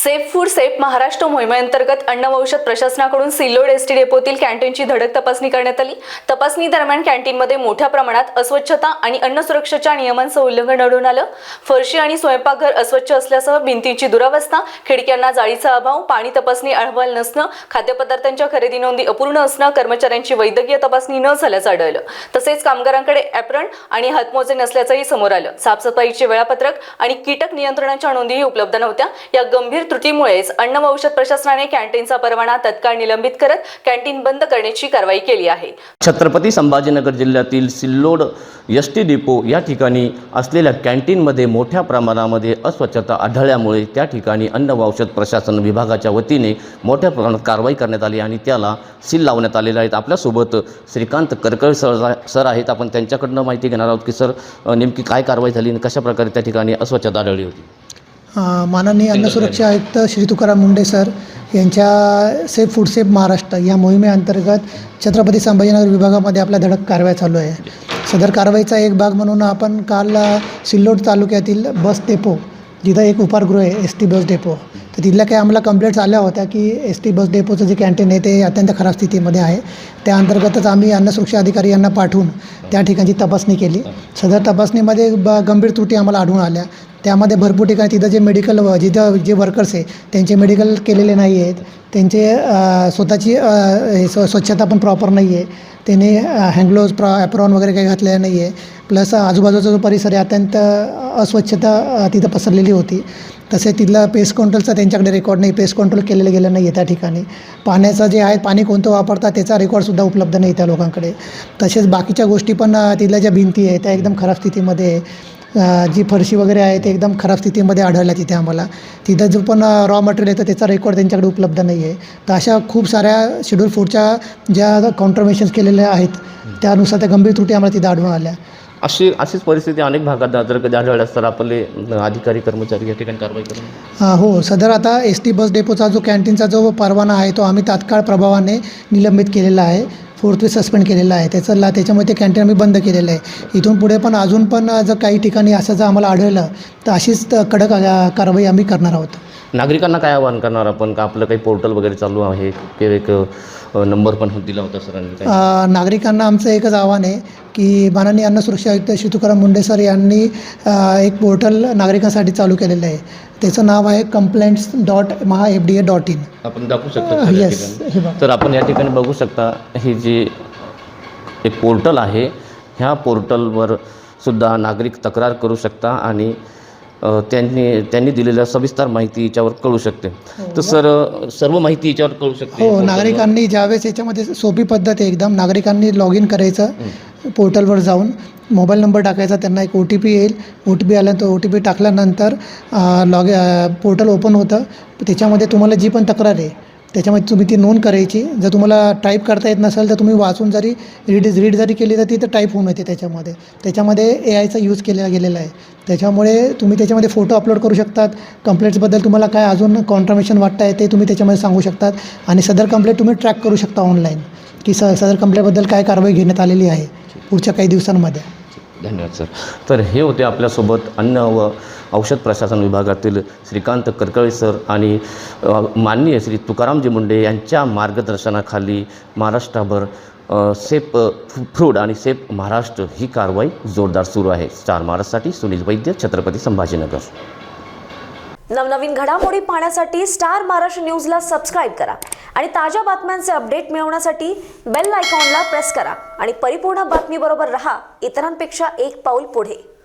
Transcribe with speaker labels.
Speaker 1: Safe food safe Maharashtra मोहिमेअंतर्गत अन्न व औषध प्रशासनाकडून सिल्लोड एसटी डेपोतील कॅन्टीनची धडक तपासणी करण्यात आली। तपासणी दरम्यान कॅन्टीनमध्ये मोठ्या प्रमाणात अस्वच्छता आणि अन्न सुरक्षेच्या नियमांचं उल्लंघन आढळून आलं। फरशी आणि स्वयंपाकघर अस्वच्छ असल्यासह भिंतींची दुरावस्था, खिडक्यांना जाळीचा अभाव, पाणी तपासणी अहवाल नसणं, खाद्यपदार्थांच्या खरेदी नोंदी अपूर्ण असणं, कर्मचाऱ्यांची वैद्यकीय तपासणी न झाल्याचं आढळलं। तसेच कामगारांकडे ॲप्रन आणि हातमोजे नसल्याचंही समोर आलं। साफसफाईचे वेळापत्रक आणि कीटक नियंत्रणाच्या नोंदीही उपलब्ध नव्हत्या। या गंभीर त्रुटीमुळेच अन्न व औषध प्रशासनाने कॅन्टीनचा परवाना तत्काळ निलंबित करत कॅन्टीन बंद करण्याची कारवाई केली आहे।
Speaker 2: छत्रपती संभाजीनगर जिल्ह्यातील सिल्लोड एसटी डिपो या ठिकाणी असलेल्या कॅन्टीनमध्ये मोठ्या प्रमाणामध्ये अस्वच्छता आढळल्यामुळे त्या ठिकाणी अन्न व औषध प्रशासन विभागाच्या वतीने मोठ्या प्रमाणात कारवाई करण्यात आली आणि त्याला सील लावण्यात आलेले आहेत। आपल्यासोबत श्रीकांत करकळ सर आहेत। आपण त्यांच्याकडनं माहिती घेणार आहोत की सर नेमकी काय कारवाई झाली आणि कशा प्रकारे त्या ठिकाणी अस्वच्छता आढळली होती।
Speaker 3: माननीय अन्न सुरक्षा आयुक्त श्री तुकाराम मुंडे सर यांच्या सेफ फूड सेफ महाराष्ट्र या मोहिमेअंतर्गत छत्रपती संभाजीनगर विभागामध्ये आपल्या धडक कारवाई चालू आहे। सदर कारवाईचा एक भाग म्हणून आपण काल सिल्लोड तालुक्यातील बस डेपो, जिथं एक उपाहारगृह आहे एस टी बस डेपो, तर तिथल्या काही आम्हाला कंप्लेंट्स आल्या होत्या की एस टी बस डेपोचं जे कॅन्टीन आहे ते अत्यंत खराब स्थितीमध्ये आहे। त्या अंतर्गतच आम्ही अन्न सुरक्षा अधिकारी यांना पाठवून त्या ठिकाणची तपासणी केली। सदर तपासणीमध्ये गंभीर त्रुटी आम्हाला आढळून आल्या। त्यामध्ये भरपूर ठिकाणी तिथं जे मेडिकल जिथं जे वर्कर्स आहे त्यांचे मेडिकल केलेले नाही आहेत, त्यांचे स्वतःची स्वच्छता पण प्रॉपर नाही आहे, त्यांनी हँडग्लोव्ज ॲप्रॉन वगैरे काही घातलेलं नाही आहे। प्लस आजूबाजूचा जो परिसर आहे अत्यंत अस्वच्छता तिथं पसरलेली होती। तसेच तिथलं पेस्ट कंट्रोलचा त्यांच्याकडे रेकॉर्ड नाही, पेस्ट कंट्रोल केलेलं गेलं नाही आहे त्या ठिकाणी। पाण्याचं जे आहे पाणी कोणतं वापरतात त्याचा रेकॉर्डसुद्धा उपलब्ध नाही त्या लोकांकडे। तसेच बाकीच्या गोष्टी पण तिथल्या ज्या भिंती आहे त्या एकदम खराब स्थितीमध्ये आहे। जी फरशी वगैरे आहे ते एकदम खराब स्थितीमध्ये आढळल्या तिथे आम्हाला। तिथं जो पण रॉ मटेरियल येतं त्याचा रेकॉर्ड त्यांच्याकडे उपलब्ध नाही आहे। तर अशा खूप साऱ्या शेड्यूल फूडच्या ज्या काउंटरमेशन्स केलेल्या आहेत त्यानुसार त्या गंभीर त्रुटी आम्हाला तिथं आढळून आल्या।
Speaker 2: अशीच परिस्थिती अनेक भागात जर कधी आढळल्यास तर आपले अधिकारी कर्मचारी या ठिकाणी कारवाई करणार।
Speaker 3: हो, सदर आता एस टी बस डेपोचा जो कॅन्टीनचा जो परवाना आहे तो आम्ही तात्काळ प्रभावाने निलंबित केलेला आहे, फोर्थवी सस्पेंड केलेला आहे। त्याच्यामुळे ते कॅन्टीन आम्ही बंद केलेलं आहे। इथून पुढे पण अजून पण जर काही ठिकाणी असं जर आम्हाला आढळलं तर अशीच कडक कारवाई आम्ही करणार आहोत।
Speaker 2: नागरिकांना काय आवाहन करणार आपण का आपलं काही पोर्टल वगैरे चालू आहे की एक नंबर पण दिला होता सरांनी?
Speaker 3: नागरिकांना आमचं एकच आव्हान आहे की माननीय अन्न सुरक्षा आयुक्त श्री तुकाराम मुंडे सर यांनी एक पोर्टल नागरिकांसाठी चालू केलेलं आहे। त्याचं नाव आहे complaints.mahafda.in।
Speaker 2: आपण दाखवू शकता?
Speaker 3: येस,
Speaker 2: तर आपण या ठिकाणी बघू शकता ही जी एक पोर्टल आहे, ह्या पोर्टलवर सुद्धा नागरिक तक्रार करू शकता आणि त्यांनी दिलेल्या सविस्तर माहिती याच्यावर कळू शकते। तर सर सर्व माहिती याच्यावर कळू शकते?
Speaker 3: हो, नागरिकांनी ज्यावेळेस याच्यामध्ये सोपी पद्धत आहे एकदम, नागरिकांनी लॉग इन करायचं पोर्टलवर जाऊन, मोबाईल नंबर टाकायचा, त्यांना एक OTP येईल, OTP आल्यानंतर OTP टाकल्यानंतर पोर्टल ओपन होतं। त्याच्यामध्ये तुम्हाला जी पण तक्रार आहे त्याच्यामध्ये तुम्ही ती नोंद करायची। जर तुम्हाला टाईप करता येत नसेल तर तुम्ही वाचून जरी रीड जरी केली तर तिथं टाईप होऊन येते। त्याच्यामध्ये AIचा यूज केला गेलेला आहे। त्याच्यामुळे तुम्ही त्याच्यामध्ये फोटो अपलोड करू शकतात। कंप्लेंट्सबद्दल तुम्हाला काय अजून कॉन्फर्मेशन वाटतं आहे ते तुम्ही त्याच्यामध्ये सांगू शकतात आणि सदर कंप्लेंट तुम्ही ट्रॅक करू शकता ऑनलाईन की सदर कंप्लेंटबद्दल काय कारवाई घेण्यात आलेली आहे पुढच्या काही दिवसांमध्ये।
Speaker 2: धन्यवाद सर। तर हे होते आपल्यासोबत अन्न व औषध प्रशासन विभागातील श्रीकांत करकळे सर आणि माननीय श्री तुकारामजी मुंडे यांच्या मार्गदर्शनाखाली महाराष्ट्रभर सेफ फूड आणि सेफ महाराष्ट्र ही कारवाई जोरदार सुरू आहे। स्टार महाराष्ट्रसाठी सुनील वैद्य, छत्रपती संभाजीनगर।
Speaker 1: नवनवीन घडामोडी पाहण्यासाठी स्टार महाराष्ट्र न्यूजला सबस्क्राईब करा आणि ताज्या बातम्यांचे अपडेट मिळवण्यासाठी बेल आयकॉनला प्रेस करा आणि परिपूर्ण बातमीबरोबर रहा, इतरांपेक्षा एक पाऊल पुढे।